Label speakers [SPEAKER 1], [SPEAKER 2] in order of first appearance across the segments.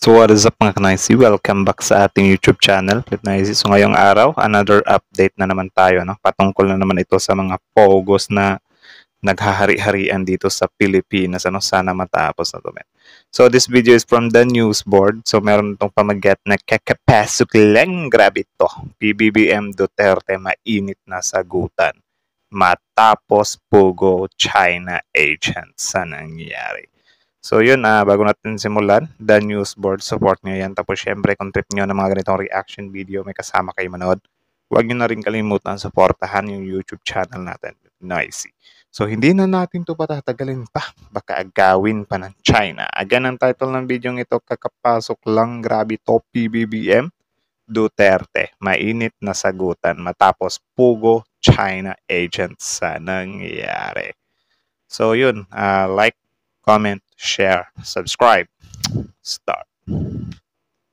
[SPEAKER 1] So what is up mga Kanaisi? Welcome back sa ating YouTube channel, Kanaisi. So ngayong araw, another update na naman tayo, no? Patungkol na naman ito sa mga pogos na naghahari-harian dito sa Pilipinas. Ano, sana matapos na to, men. So this video is from the news board. So meron itong pamagat na kakapasok lang. Grabe ito. PBBM Duterte mainit na sagutan matapos pogo China agents sa nangyari. So yun, bago natin simulan, the news board, support nyo yan. Tapos syempre, kung trip nyo ng mga ganitong reaction video, may kasama kayo manood. Huwag nyo na rin kalimutan supportahan yung YouTube channel natin. Noisy. So hindi na natin to patatagalin pa. Baka agawin pa ng China. Again, ang title ng video ito, kakapasok lang, grabe to, PBBM Duterte. Mainit na sagutan matapos pugo China agents sa nangyari. So yun, like, comment, share, subscribe. Start.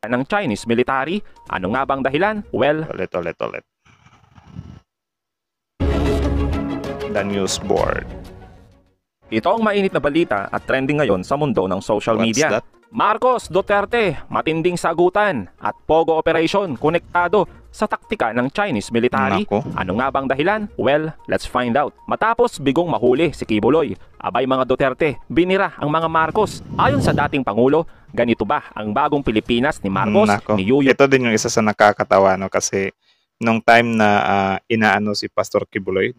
[SPEAKER 2] Ng Chinese military, ano nga bang dahilan? Well,
[SPEAKER 1] Ulit. The news board.
[SPEAKER 2] ito ang mainit na balita at trending ngayon sa mundo ng social
[SPEAKER 1] What's
[SPEAKER 2] media.
[SPEAKER 1] that?
[SPEAKER 2] Marcos Duterte, matinding sagutan at pogo operation konektado sa taktika ng Chinese military.
[SPEAKER 1] Nako.
[SPEAKER 2] Ano nga bang dahilan? Well, let's find out. Matapos bigong mahuli si Kibuloy, abay mga Duterte, binira ang mga Marcos. Ayon sa dating Pangulo, ganito ba ang bagong Pilipinas ni Marcos,
[SPEAKER 1] Nako.
[SPEAKER 2] ni Yuyo?
[SPEAKER 1] Ito din yung isa sa nakakatawa, no? Kasi nung time na inaano si Pastor Kibuloy,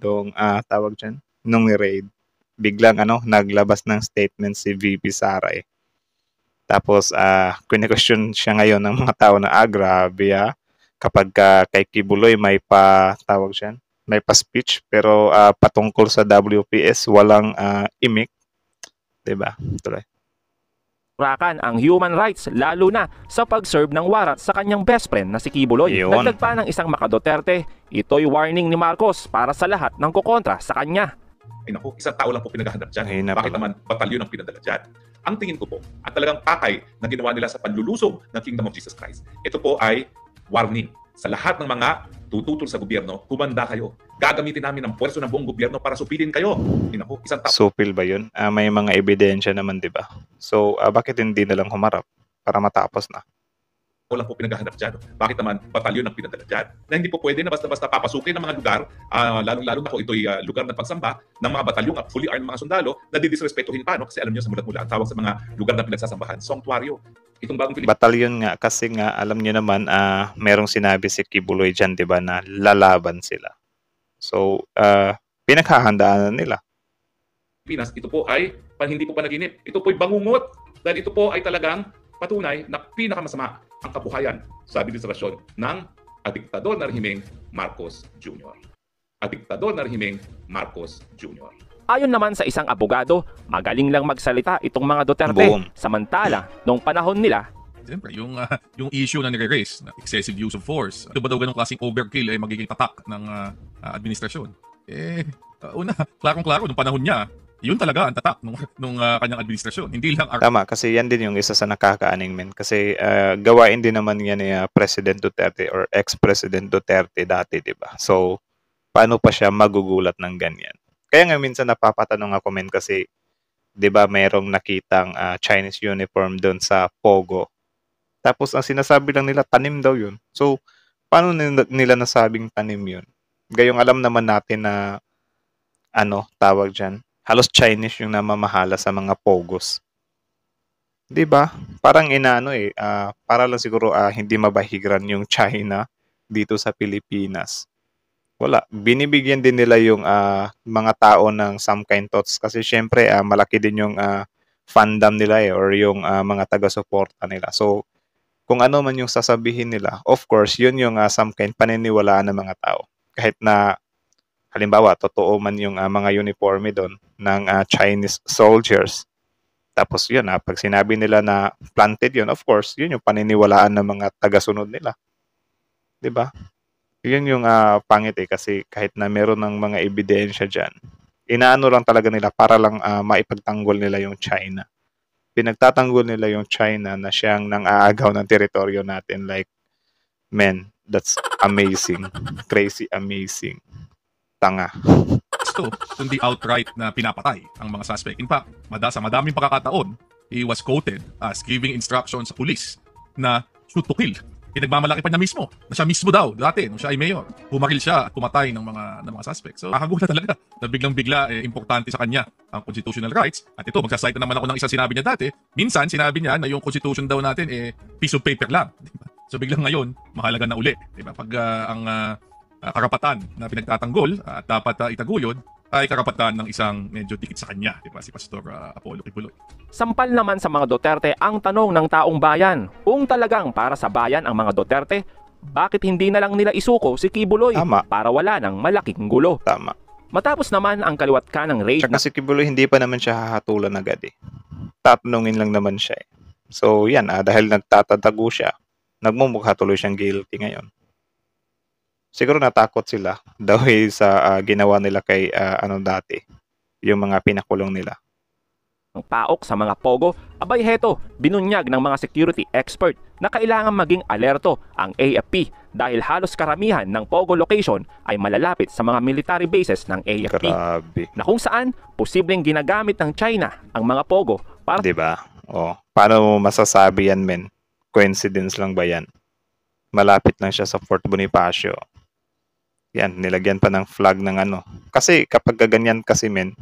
[SPEAKER 1] tawag dyan, nung raid, biglang naglabas ng statement si VP Sara eh. Tapos, kine-question siya ngayon ng mga tao na, grabe kapag kay Kibuloy may tawag siya, may pa-speech, pero patungkol sa WPS, walang imik. Diba? Tuloy.
[SPEAKER 2] Rakan ang human rights lalo na sa pag-serve ng warrant sa kanyang best friend na si Kibuloy.
[SPEAKER 1] Yun.
[SPEAKER 2] Dagdag pa ng isang maka-Duterte, ito'y warning ni Marcos para sa lahat ng kukontra sa kanya.
[SPEAKER 3] Ay naku, isang tao lang po pinaghahanap dyan.
[SPEAKER 1] Ay,
[SPEAKER 3] Bakit naman batalyon ang pinadala dyan? Ang tingin ko po, at talagang pakay na ginawa nila sa panlulusob ng Kingdom of Jesus Christ, ito po ay warning sa lahat ng mga tututol sa gobyerno, humanda kayo. Gagamitin namin ang puwerso ng buong gobyerno para supilin kayo. Ay naku, isang tao
[SPEAKER 1] Supil ba yun? May mga ebidensya naman, di ba? So, bakit hindi na lang humarap para matapos na?
[SPEAKER 3] lang po pinaghahanap dyan. Bakit naman batalyon ang pinadala dyan? Na hindi po pwede na basta-basta papasukin ng mga lugar, lalong-lalo na po ito'y lugar ng pagsamba ng mga batalyong at fully armed mga sundalo na didisrespetuhin pa. No? Kasi alam niyo sa mulat-mula, ang tawag sa mga lugar na pinagsasambahan, sanctuaryo. Itong bagong Pilipinas.
[SPEAKER 1] Batalyon nga, kasi nga, alam niyo naman, merong sinabi si Kibuloy dyan, di ba, na lalaban sila. So, pinaghahandaan na nila.
[SPEAKER 3] Ito po ay hindi po panaginip. Ito po ay bangungot. Dahil ito po ay talagang patunay na pinakamasama ang kabuhayan sa administrasyon ng adiktador na rehimeng Marcos Jr. Adiktador na rehimeng Marcos Jr.
[SPEAKER 2] Ayon naman sa isang abogado, magaling lang magsalita itong mga Duterte.
[SPEAKER 1] Boom.
[SPEAKER 2] Samantala, noong panahon nila,
[SPEAKER 4] Siyempre, yung issue na nire-raise na excessive use of force, ito ba daw ganun klaseng overkill ay magiging tatak ng administrasyon? Una, klarong-klaro, nung panahon niya, yun talaga ang tatak nung kanyang administrasyon. Hindi lang
[SPEAKER 1] Tama, kasi yan din yung isa sa nakakaaning, men. Kasi gawain din naman yan ni President Duterte or ex-President Duterte dati, di ba? So, paano pa siya magugulat ng ganyan? Kaya nga minsan napapatanong ako, men, kasi di ba mayroong nakitang Chinese uniform doon sa Pogo. Tapos ang sinasabi lang nila, tanim daw yun. So, paano nila nasabing tanim yun? Gayong alam naman natin na tawag dyan, halos Chinese yung namamahala sa mga pogos. 'Di ba? Parang para lang siguro hindi mabahigran yung China dito sa Pilipinas. Wala, binibigyan din nila yung mga tao ng some kind thoughts kasi syempre malaki din yung fandom nila or yung mga taga-suporta nila. So, kung ano man yung sasabihin nila, of course, yun yung some kind paniniwalaan ng mga tao. Kahit na halimbawa, totoo man yung mga uniforme doon ng Chinese soldiers. Tapos yun, pag sinabi nila na planted yun, of course, yun yung paniniwalaan ng mga tagasunod nila. 'Di ba? Yun yung pangit kasi kahit na meron ng mga ebidensya dyan, inaano lang talaga nila para lang maipagtanggol nila yung China. Pinagtatanggol nila yung China na siyang nang-aagaw ng teritoryo natin. Like, man, that's amazing. Crazy amazing. Tanga.
[SPEAKER 4] gusto, kundi outright na pinapatay ang mga suspect. In fact, sa madaming pagkakataon, he was quoted as giving instructions sa pulis na shoot to kill. Nagmamalaki pa niya mismo, na siya mismo daw, dati, nung siya ay mayor, pumakil siya at pumatay ng mga suspects. So, nakagulat talaga na biglang-bigla, importante sa kanya ang constitutional rights. At ito, magsasite na naman ako ng isang sinabi niya dati. Minsan, sinabi niya na yung constitution daw natin, piece of paper lang. Diba? So, biglang ngayon, mahalaga na uli. Diba? Pag ang karapatan na pinagtatanggol at dapat itaguyod, ay karapatan ng isang medyo dikit sa kanya, di ba? Si Pastor Apollo Kibuloy.
[SPEAKER 2] Sampal naman sa mga Duterte ang tanong ng taong bayan. Kung talagang para sa bayan ang mga Duterte, bakit hindi na lang nila isuko si Kibuloy para wala ng malaking gulo?
[SPEAKER 1] Tama.
[SPEAKER 2] Matapos naman ang kaliwat ka ng raid
[SPEAKER 1] Tsaka si Kibuloy hindi pa naman siya hahatulan agad eh. Tatanungin lang naman siya eh. So yan, dahil nagtatatago siya, nagmumukha tuloy siyang guilty ngayon. Siguro natakot sila dahil sa ginawa nila kay dati, yung mga pinakulong nila.
[SPEAKER 2] ng paok sa mga pogo, abay heto, binunyag ng mga security expert na kailangan maging alerto ang AFP dahil halos karamihan ng pogo location ay malalapit sa mga military bases ng AFP.
[SPEAKER 1] Grabe.
[SPEAKER 2] Na kung saan posibleng ginagamit ng China ang mga pogo para...
[SPEAKER 1] Diba? O, paano mo masasabi yan, men? Coincidence lang ba yan? Malapit lang siya sa Fort Bonifacio. Yan, nilagyan pa ng flag ng ano. Kasi kapag ganyan kasi, men,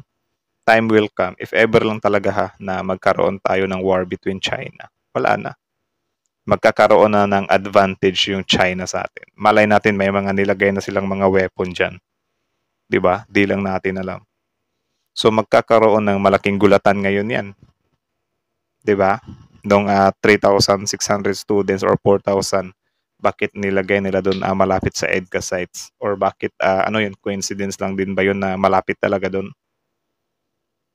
[SPEAKER 1] time will come, if ever lang talaga na magkaroon tayo ng war between China, wala na. Magkakaroon na ng advantage yung China sa atin. Malay natin may mga nilagay na silang mga weapon dyan. Diba? Di lang natin alam. So magkakaroon ng malaking gulatan ngayon yan. Diba? Nung 3,600 students or 4,000, bakit nilagay nila doon malapit sa EDCA sites? Or bakit, yun, coincidence lang din ba yun na malapit talaga doon?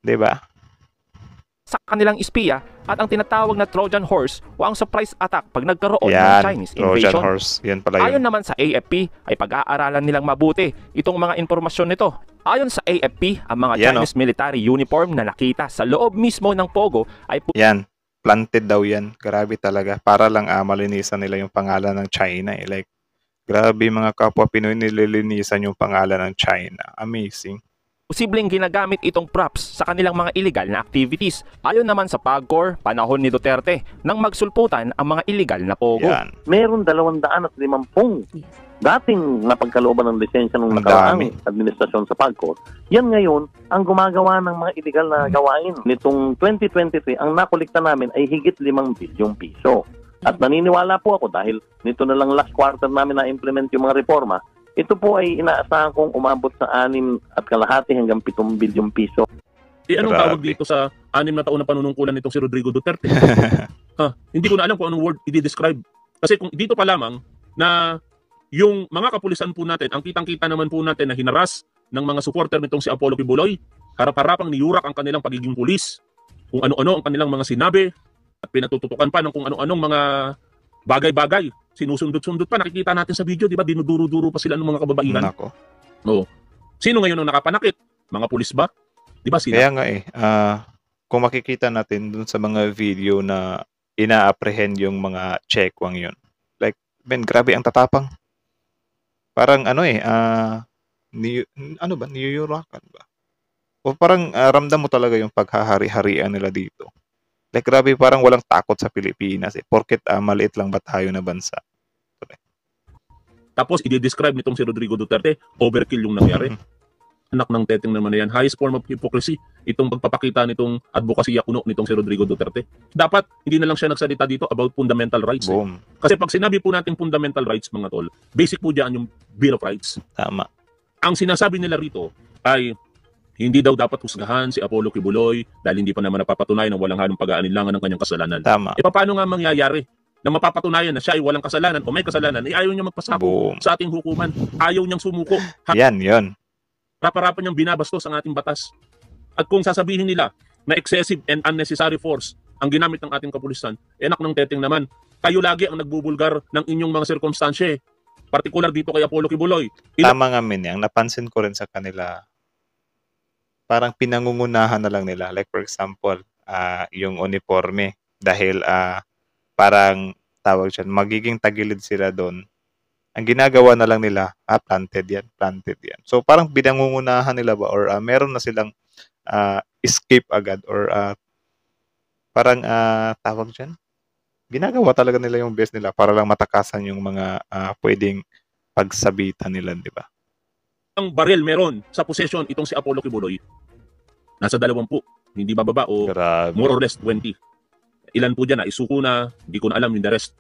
[SPEAKER 1] Diba?
[SPEAKER 2] Sa kanilang espiya at ang tinatawag na Trojan Horse o ang surprise attack pag nagkaroon ng
[SPEAKER 1] Yan,
[SPEAKER 2] Chinese
[SPEAKER 1] Trojan
[SPEAKER 2] invasion.
[SPEAKER 1] Horse. Yan pala
[SPEAKER 2] Ayon
[SPEAKER 1] yun.
[SPEAKER 2] naman sa AFP ay pag-aaralan nilang mabuti itong mga impormasyon nito. Ayon sa AFP, ang mga
[SPEAKER 1] Yan,
[SPEAKER 2] Chinese military uniform na nakita sa loob mismo ng Pogo ay
[SPEAKER 1] Yan. Planted daw yan. Grabe talaga. Para lang malinisan nila yung pangalan ng China. Eh. Like, grabe mga kapwa Pinoy, nililinisan yung pangalan ng China. Amazing.
[SPEAKER 2] posibleng ginagamit itong props sa kanilang mga illegal na activities. Ayon naman sa PAGCOR, panahon ni Duterte nang magsulputan ang mga illegal na pogo.
[SPEAKER 1] Yan.
[SPEAKER 5] Meron 250 dating napagkalooban ng lisensya ng
[SPEAKER 1] Ang
[SPEAKER 5] nakaraang
[SPEAKER 1] dami.
[SPEAKER 5] administrasyon sa PAGCOR. Yan ngayon ang gumagawa ng mga illegal na gawain. Nitong 2023, ang nakolekta namin ay higit 5 bilyong piso. At naniniwala po ako dahil nito na lang last quarter namin na-implement yung mga reforma, ito po ay inaasahan kong umabot sa 6.5 hanggang 7 bilyong piso.
[SPEAKER 6] Anong
[SPEAKER 1] Grabe.
[SPEAKER 6] tawag dito sa 6 na taon na panunungkulan nitong si Rodrigo Duterte? Hindi ko na alam kung anong word i-describe. Kasi kung dito pa lamang na yung mga kapulisan po natin, ang kitang-kita naman po natin na hinaras ng mga supporter nitong si Apollo Kibuloy, harap-harapang niyurak ang kanilang pagiging pulis, kung ano-ano ang kanilang mga sinabi, at pinatututukan pa ng kung ano-anong mga bagay-bagay. Sinusundot-sundot pa, nakikita natin sa video, di ba? Dinuduro-duro pa sila ng mga kababaihan.
[SPEAKER 1] Nako.
[SPEAKER 6] Oo. Sino ngayon ang nakapanakit? Mga pulis ba? Di ba sila?
[SPEAKER 1] Kaya nga kung makikita natin dun sa mga video na ina-apprehend yung mga checkwang yun. Like, ben, grabe ang tatapang. Parang niyurakan ba? O parang ramdam mo talaga yung paghahari-harian nila dito. Like, grabe, parang walang takot sa Pilipinas porket maliit lang ba tayo na bansa.
[SPEAKER 6] Tapos, i-describe nitong si Rodrigo Duterte, overkill yung nangyari. Anak ng teteng naman na yan. Highest form of hypocrisy. Itong pagpapakita nitong advokasya kuno nitong si Rodrigo Duterte. Dapat, hindi na lang siya nagsalita dito about fundamental rights.
[SPEAKER 1] Boom.
[SPEAKER 6] Kasi pag sinabi po natin fundamental rights, mga tol, basic po dyan yung Bill of Rights.
[SPEAKER 1] Tama.
[SPEAKER 6] Ang sinasabi nila rito ay hindi daw dapat husgahan si Apollo Kibuloy dahil hindi pa naman napapatunayan ng walang halong pag-aalinlangan ng kanyang kasalanan.
[SPEAKER 1] Tama.
[SPEAKER 6] E paano nga mangyayari na mapapatunayan na siya ay walang kasalanan o may kasalanan, ayaw niya magpasako
[SPEAKER 1] Boom.
[SPEAKER 6] sa ating hukuman, ayaw niyang sumuko,
[SPEAKER 1] Yan, yun.
[SPEAKER 6] harap-harapan niyang binabastos ang ating batas. At kung sasabihin nila na excessive and unnecessary force ang ginamit ng ating kapulisan, anak ng teteng naman, kayo lagi ang nagbubulgar ng inyong mga sirkumstansya. Partikular dito kay Apollo Kibuloy.
[SPEAKER 1] Tama nga, min. Ang napansin ko rin sa kanila, parang pinangungunahan na lang nila. Like, for example, yung uniforme. Dahil parang tawag siya, magiging tagilid sila doon. Ang ginagawa na lang nila, planted yan. So, parang pinangungunahan nila ba? Or meron na silang escape agad? Or parang tawag dyan? ginagawa talaga nila yung best nila para lang matakasan yung mga pwedeng pagsabitan nila, di ba?
[SPEAKER 6] Ang baril meron sa possession itong si Apollo Kibuloy? Nasa 20, hindi bababa o
[SPEAKER 1] Grabe.
[SPEAKER 6] more or less 20. Ilan po dyan na isuko na, hindi ko na alam yung the rest.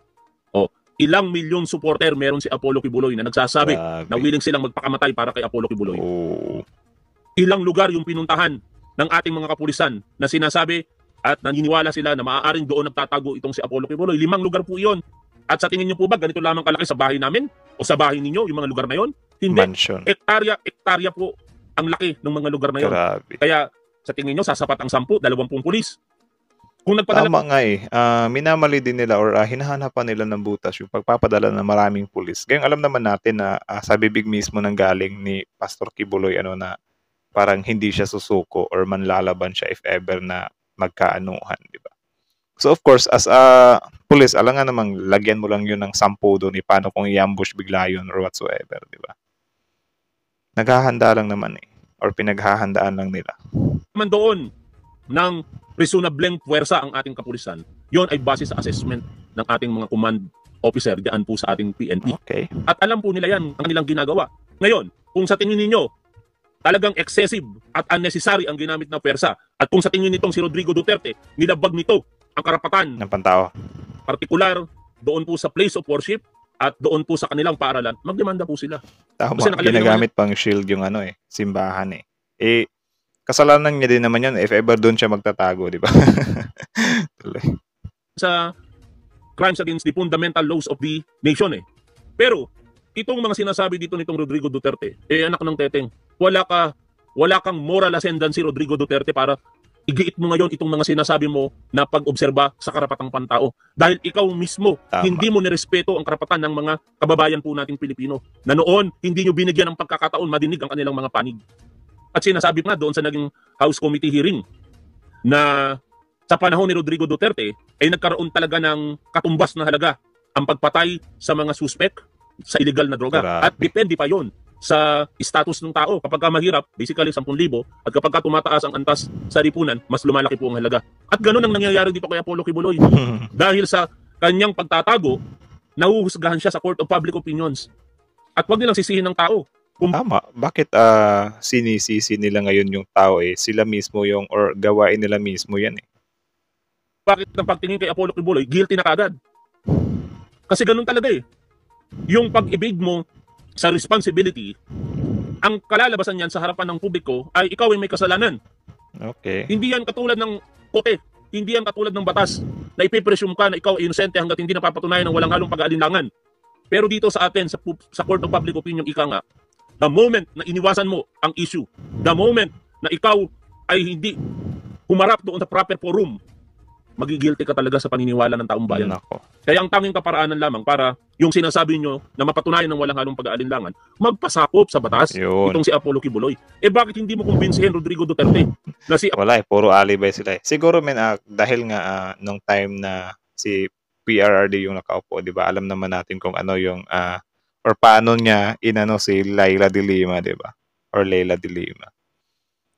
[SPEAKER 6] O, ilang milyon supporter meron si Apollo Kibuloy na nagsasabi
[SPEAKER 1] Grabe.
[SPEAKER 6] na willing silang magpakamatay para kay Apollo Kibuloy.
[SPEAKER 1] Oo.
[SPEAKER 6] Ilang lugar yung pinuntahan ng ating mga kapulisan na sinasabi at naniniwala sila na maaaring doon nagtatago itong si Apollo Kibuloy. 5 lugar po iyon. At sa tingin niyo po ba ganito lamang kalaki sa bahay namin o sa bahay ninyo yung mga lugar na yon? Hindi.
[SPEAKER 1] Mansion.
[SPEAKER 6] Ektarya po ang laki ng mga lugar na yon.
[SPEAKER 1] Grabe.
[SPEAKER 6] Kaya sa tingin nyo, sasapat ang 10, 20 pulis. Kung nagpadala
[SPEAKER 1] Tama nga eh. Minamali din nila or hinahanapan nila ng butas yung pagpapadala ng maraming pulis. Gayong alam naman natin na sa bibig mismo ng galing ni Pastor Kibuloy na parang hindi siya susuko or manlalaban siya if ever na magkaanuhan, di ba? So of course, as a police, alam nga namang lagyan mo lang yun ng 10 doon paano kung i-ambush bigla yun or whatsoever, di ba? Naghahanda lang naman or pinaghahandaan lang nila.
[SPEAKER 6] naman doon ng reasonable puwersa ang ating kapulisan, yon ay base sa assessment ng ating mga command officer diyan po sa ating PNP.
[SPEAKER 1] Okay.
[SPEAKER 6] At alam po nila yan ang kanilang ginagawa. Ngayon, kung sa tingin ninyo talagang excessive at unnecessary ang ginamit na puwersa at kung sa tingin nitong si Rodrigo Duterte, nilabag nito ang karapatan,
[SPEAKER 1] Ng pantao.
[SPEAKER 6] partikular doon po sa place of worship at doon po sa kanilang paaralan, magdemanda po sila.
[SPEAKER 1] Tama.
[SPEAKER 6] Kasi nakalagay
[SPEAKER 1] Ginagamit pang shield yung simbahan kasalanan niya din naman yun if ever doon siya magtatago, di ba? Tuloy.
[SPEAKER 6] Sa crimes against the fundamental laws of the nation Pero itong mga sinasabi dito nitong Rodrigo Duterte, anak ng teteng, wala kang moral ascendancy Rodrigo Duterte para igiit mo ngayon itong mga sinasabi mo na pag-obserba sa karapatang pantao. Dahil ikaw mismo,
[SPEAKER 1] Tama.
[SPEAKER 6] hindi mo nirespeto ang karapatan ng mga kababayan po nating Pilipino. Na noon, hindi nyo binigyan ng pagkakataon madinig ang kanilang mga panig. At sinasabi nga doon sa naging House Committee hearing na sa panahon ni Rodrigo Duterte ay nagkaroon talaga ng katumbas na halaga ang pagpatay sa mga suspect sa illegal na droga.
[SPEAKER 1] Grabe.
[SPEAKER 6] At depende pa yon sa status ng tao. Kapag ka mahirap, basically 10,000, at kapag ka tumataas ang antas sa lipunan, mas lumalaki po ang halaga. At ganun ang nangyayari dito kay Apollo Kibuloy. Dahil sa kanyang pagtatago, nahuhusgahan siya sa Court of Public Opinions. At wag nilang sisihin ng tao.
[SPEAKER 1] Tama. Bakit sinisisi nila ngayon yung tao sila mismo yung or gawain nila mismo yan
[SPEAKER 6] Bakit ang pagtingin kay Apollo Kibuloy, guilty na kagad? Kasi ganun talaga Yung pag-ibig mo sa responsibility, ang kalalabasan niyan sa harapan ng publiko ay ikaw ay may kasalanan.
[SPEAKER 1] Okay.
[SPEAKER 6] Hindi yan katulad ng kote. Hindi yan katulad ng batas na ipipresume ka na ikaw ay inosente hanggat hindi napapatunayan ng walang halong pag-aalinlangan. Pero dito sa atin, sa Court of Public Opinion, ika nga, the moment na iniwasan mo ang issue, the moment na ikaw ay hindi humarap doon sa proper forum, magigilty ka talaga sa paniniwala ng taong bayan.
[SPEAKER 1] Nako.
[SPEAKER 6] Kaya ang tanging kaparaanan lamang para yung sinasabi nyo na mapatunayan ng walang halong pag-aalinlangan, magpasakop sa batas
[SPEAKER 1] Yun.
[SPEAKER 6] itong si Apollo Kibuloy. Bakit hindi mo kumbinsihin Rodrigo Duterte na si
[SPEAKER 1] Wala puro alibay sila Siguro dahil nga nung time na si PRRD yung nakaupo, di ba? Alam naman natin kung ano yung or paano niya inano si Laila de Lima, di ba? Or Leila de Lima.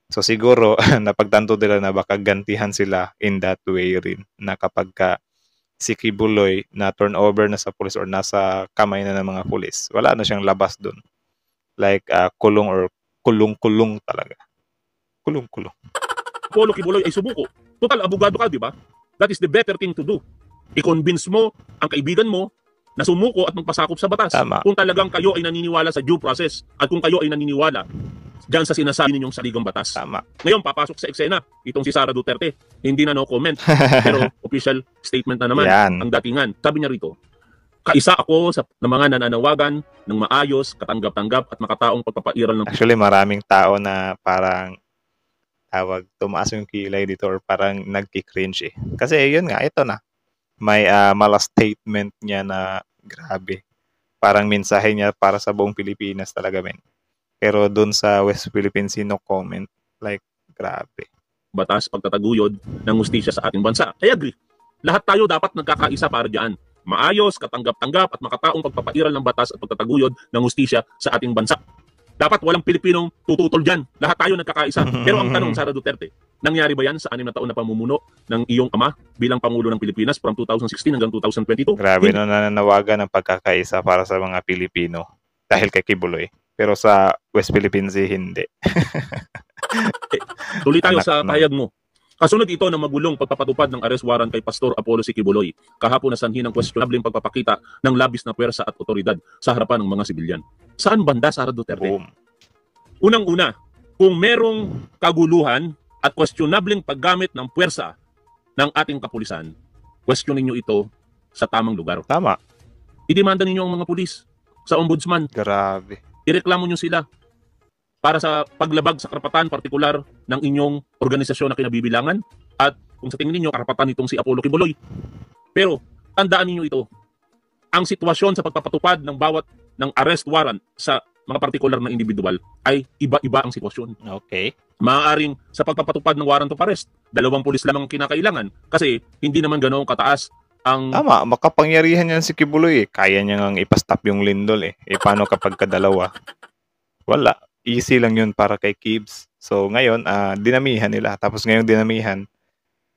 [SPEAKER 1] So siguro napagtanto nila na baka gantihan sila in that way rin na kapag si Kibuloy na turnover na sa pulis or nasa kamay na ng mga pulis, wala na siyang labas doon. Like kulong or kulong-kulong talaga. Kulong-kulong.
[SPEAKER 6] Apollo Kibuloy ay sumuko. Total, abogado ka, di ba? That is the better thing to do. I-convince mo ang kaibigan mo na sumuko at magpasakop sa batas.
[SPEAKER 1] Tama.
[SPEAKER 6] Kung talagang kayo ay naniniwala sa due process at kung kayo ay naniniwala diyan sa sinasabi ninyong saligang batas.
[SPEAKER 1] Tama.
[SPEAKER 6] Ngayon, papasok sa eksena itong si Sara Duterte. Hindi na no comment, pero official statement na naman
[SPEAKER 1] Yan.
[SPEAKER 6] ang datingan. Sabi niya rito, kaisa ako sa mga nananawagan ng maayos, katanggap-tanggap at makataong pagpapairal ng
[SPEAKER 1] Actually, maraming tao na parang tumaas yung kilay dito or parang nagki-cringe Kasi yun nga, ito na. May mala statement niya na grabe. Parang mensahe niya para sa buong Pilipinas talaga, men. Pero doon sa West Philippines, no comment. Like, grabe.
[SPEAKER 6] batas pagtataguyod ng hustisya sa ating bansa. I agree. Lahat tayo dapat nagkakaisa para diyan. Maayos, katanggap-tanggap at makataong pagpapairal ng batas at pagtataguyod ng hustisya sa ating bansa. Dapat walang Pilipinong tututol dyan. Lahat tayo nagkakaisa. Pero ang tanong, Sara Duterte, nangyari ba yan sa 6 na taon na pamumuno ng iyong ama bilang Pangulo ng Pilipinas from 2016 hanggang 2022?
[SPEAKER 1] Grabe no, nananawagan ng pagkakaisa para sa mga Pilipino dahil kay Kibuloy. Pero sa West Philippines hindi.
[SPEAKER 6] Tuloy tayo
[SPEAKER 1] Anak
[SPEAKER 6] sa
[SPEAKER 1] ng-
[SPEAKER 6] pahayag mo. Kasunod ito ng magulong pagpapatupad ng arrest warrant kay Pastor Apollo C. Kibuloy. Kahapon na sanhi ng questionableng pagpapakita ng labis na puwersa at otoridad sa harapan ng mga sibilyan. Saan banda, Sara Duterte?
[SPEAKER 1] Boom.
[SPEAKER 6] Unang-una, kung merong kaguluhan at questionableng paggamit ng puwersa ng ating kapulisan, questionin nyo ito sa tamang lugar.
[SPEAKER 1] Tama.
[SPEAKER 6] Idemanda ninyo ang mga pulis sa ombudsman.
[SPEAKER 1] Grabe.
[SPEAKER 6] Ireklamo nyo sila para sa paglabag sa karapatan partikular ng inyong organisasyon na kinabibilangan at kung sa tingin ninyo karapatan nitong si Apollo Kibuloy. Pero tandaan ninyo ito, ang sitwasyon sa pagpapatupad ng bawat ng arrest warrant sa mga partikular na individual ay iba-iba ang sitwasyon.
[SPEAKER 1] Okay.
[SPEAKER 6] Maaaring sa pagpapatupad ng warrant of arrest, 2 pulis lamang ang kinakailangan kasi hindi naman ganoong kataas ang
[SPEAKER 1] Tama, makapangyarihan yan si Kibuloy eh. Kaya niya ngang ipastop yung lindol eh. Paano kapag kadalawa? Wala. Easy lang yun para kay Kibs. So ngayon, dinamihan nila. Tapos ngayong dinamihan,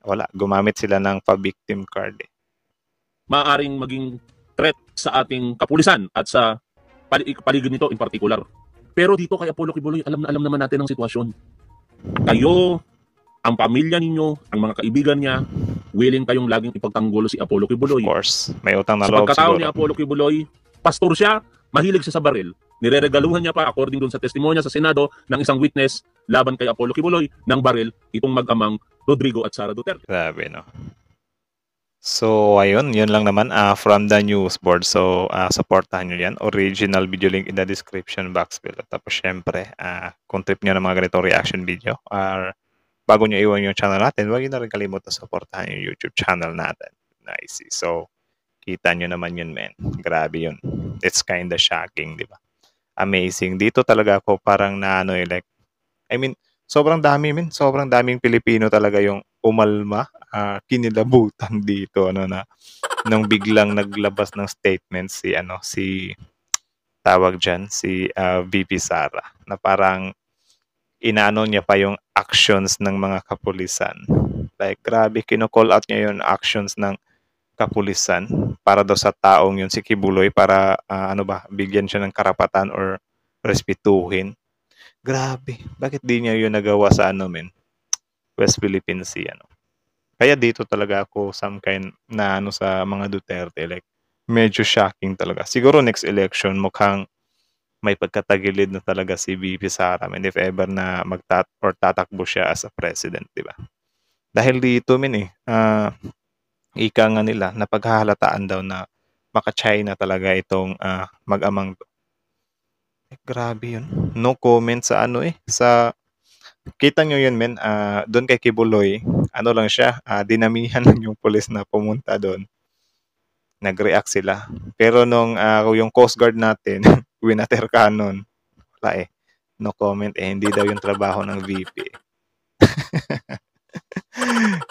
[SPEAKER 1] wala. Gumamit sila ng pa-victim card eh.
[SPEAKER 6] maaaring maging threat sa ating kapulisan at sa paligid nito in particular. Pero dito kay Apollo Kibuloy, alam na alam naman natin ang sitwasyon. Kayo, ang pamilya ninyo, ang mga kaibigan niya, willing kayong laging ipagtanggolo si Apollo
[SPEAKER 1] Of
[SPEAKER 6] Kibuloy.
[SPEAKER 1] course. May utang na
[SPEAKER 6] Sa
[SPEAKER 1] loob
[SPEAKER 6] pagkatao ni
[SPEAKER 1] siguro.
[SPEAKER 6] Apollo Kibuloy, pastor siya, mahilig siya sa baril. Nireregaluhan niya pa, according dun sa testimonya sa Senado, ng isang witness laban kay Apollo Kibuloy ng baril itong mag-amang Rodrigo at Sara Duterte.
[SPEAKER 1] Grabe, no? So, ayun. Yun lang naman from the news board. So, supportahan nyo yan. Original video link in the description box below. Tapos, syempre, kung trip nyo ng mga ganito reaction video or bago nyo iwan yung channel natin, huwag nyo na rin kalimutan supportahan yung YouTube channel natin. Nice. So, kita nyo naman yun, men. Grabe yun. It's kinda shocking, di ba? Amazing. Dito talaga ako parang naano like, I mean, sobrang dami, men. Sobrang daming Pilipino talaga yung umalma, kinilabutan dito, nung biglang naglabas ng statement si tawag dyan, si VP Sara, na parang inaano niya pa yung actions ng mga kapulisan. Like, grabe, kino-call out niya yung actions ng kapulisan para daw sa taong yun, si Kibuloy, para bigyan siya ng karapatan or respetuhin. Grabe, bakit di niya yun nagawa sa West Philippines Sea, Kaya dito talaga ako some kind na sa mga Duterte, like, medyo shocking talaga. Siguro next election, mukhang may pagkatagilid na talaga si VP Sara, and if ever na tatakbo siya as a president, di ba? Dahil dito, ika nga nila, napaghahalataan daw na maka-China talaga itong mag-amang to. Grabe yun. No comment sa sa kita nyo yun, men. Doon kay Kibuloy, lang siya, dinamihan lang yung pulis na pumunta doon. Nag-react sila. Pero nung yung Coast Guard natin, winater cannon, wala eh. No comment eh. Hindi daw yung trabaho ng VP.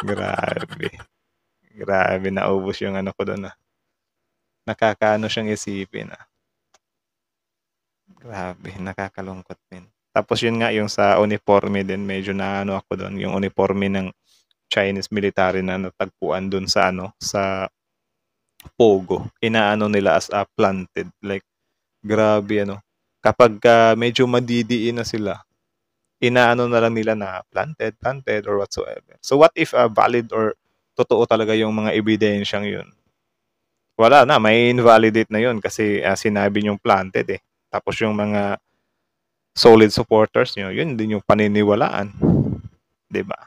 [SPEAKER 1] Grabe. Grabe, naubos yung ko doon. Nakakaano siyang isipin. Grabe, nakakalungkot din. Tapos yun nga, yung sa uniforme din, medyo naano ako doon. Yung uniforme ng Chinese military na natagpuan doon sa sa Pogo. Inaano nila as planted. Like, grabe Kapag medyo madidiin na sila, inaano na lang nila na planted or whatsoever. So what if valid or totoo talaga yung mga ebidensyang yun? Wala na, may invalidate na yun kasi sinabi niyong planted eh. Tapos yung mga solid supporters nyo, yun din yung paniniwalaan. Diba?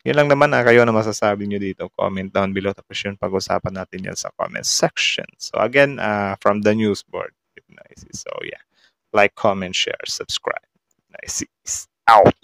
[SPEAKER 1] Yun lang naman kayo na masasabi nyo dito. Comment down below. Tapos yun, pag-usapan natin yan sa comment section. So again, from the news board. Nice. So yeah, like, comment, share, subscribe. Nice. Out.